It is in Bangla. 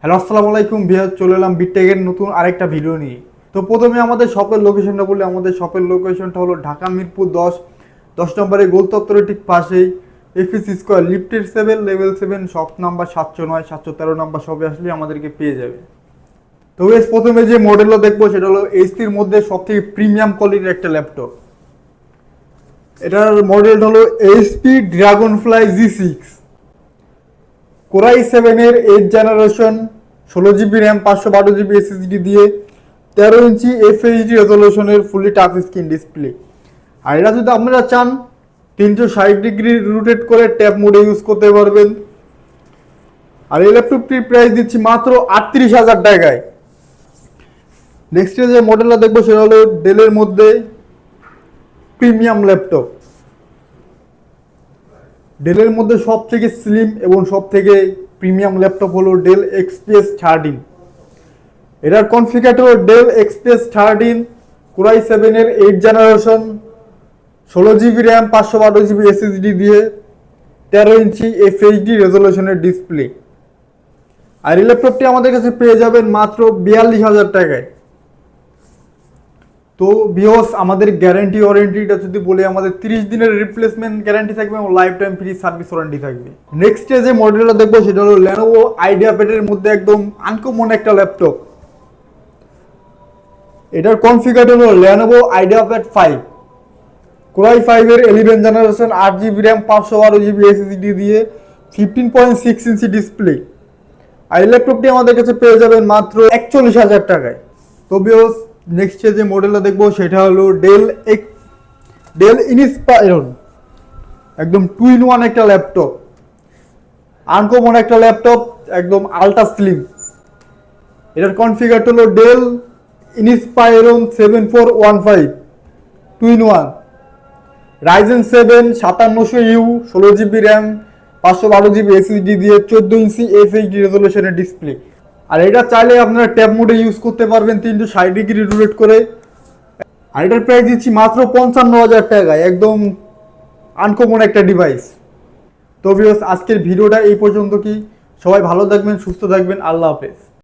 হ্যালো আসসালামু আলাইকুম ভিউয়ার, চলে এলাম বিটেকের নতুন আরেকটা ভিডিও নিয়ে। তো প্রথমে আমাদের শপের লোকেশনটা বলি। আমাদের শপের লোকেশনটা হলো ঢাকা মিরপুর 10 নম্বরে গোলচত্বরের ঠিক পাশেই এফএসি স্কোয়ার লিফটের 7 লেভেল 7 শপ নাম্বার 709 713 নাম্বার শপে আসলে আমাদেরকে পেয়ে যাবে। তো প্রথমে যে মডেলটা দেখবো সেটা হলো এইচপির মধ্যে সবথেকে প্রিমিয়াম কোয়ালিটির একটা ল্যাপটপ। এটার মডেলটা হলো এইচপি ড্রাগনফ্লাই G6 কোরাই 7-এর 8 generation, 16 GB RAM, 512 GB SSD দিয়ে 13 ইঞ্চি এফএইচডি রেজলিউশনের ফুলি টাচ স্ক্রিন ডিসপ্লে। আর এটা যদি আপনারা চান 360 ডিগ্রি রোটেট করে ট্যাব মোডে ইউজ করতে পারবেন। আর এই ল্যাপটপটির প্রাইস দিচ্ছি মাত্র 38,000 টাকায়। নেক্সট যে মডেলটা দেখবো সেটা হলো ডেলের মধ্যে প্রিমিয়াম ল্যাপটপ। ডেলের মধ্যে সব থেকে স্লিম এবং সব থেকে প্রিমিয়াম ল্যাপটপ হলো ডেল এক্সপিএস 13। এটার কনফিগারেটর হলো ডেল এক্সপিএস 13 কোরাই 7-এর 8 generation, 16 GB RAM, 512 GB SSD দিয়ে 13 ইঞ্চি এফএইচডি রেজলিউশনের ডিসপ্লে। আর এই ল্যাপটপটি আমাদের কাছে পেয়ে যাবেন মাত্র 42,000 টাকায়। তো ভিউয়ার্স, আমাদের গ্যারান্টি ওয়ারেন্টিটা যদি বলি, আমাদের 30 দিনের রিপ্লেসমেন্ট গ্যারান্টি থাকবে এবং life time free service warranty থাকবে। নেক্সট যে মডেলটা দেখবো সেটা হলো লেনোভো আইডিয়াপ্যাডের মধ্যে একদম আনকমন একটা ল্যাপটপ। এটার কনফিগারেটর হলো লেনোভো আইডিয়াপ্যাড 5 কোরাই 5-এর 11 generation, 8 GB RAM, 512 GB SSD দিয়ে 15.6 ইঞ্চি ডিসপ্লে। আর এই ল্যাপটপটি আমাদের কাছে পেয়ে যাবেন মাত্র 41,000 টাকায়। তো ভিউয়ার্স, নেক্সট যে মডেলটা দেখবো সেটা হলো ডেল ইনস্পাইরন, একদম 2-in-1 একটা ল্যাপটপ, আনকমন একটা ল্যাপটপ, একদম আলট্রা স্লিম। এটার কনফিগারেটর হলো Dell Inspiron 7415 2-in-1, Ryzen 7 5700U, 16 GB RAM, 512 GB SSD দিয়ে 14 ইঞ্চি এফএইচডি রেজলিউশনের ডিসপ্লে। আর এটা চাইলে আপনারা ট্যাব মোডে ইউজ করতে পারবেন 360 ডিগ্রি রোটেট করে। আর এটার প্রাইস দিচ্ছি মাত্র 55,000 টাকায়, একদম আনকমন একটা ডিভাইস। তো ভিউয়ার্স, আজকের ভিডিওটা এই পর্যন্ত। কি সবাই ভালো থাকবেন, সুস্থ থাকবেন, আল্লাহ হাফেজ।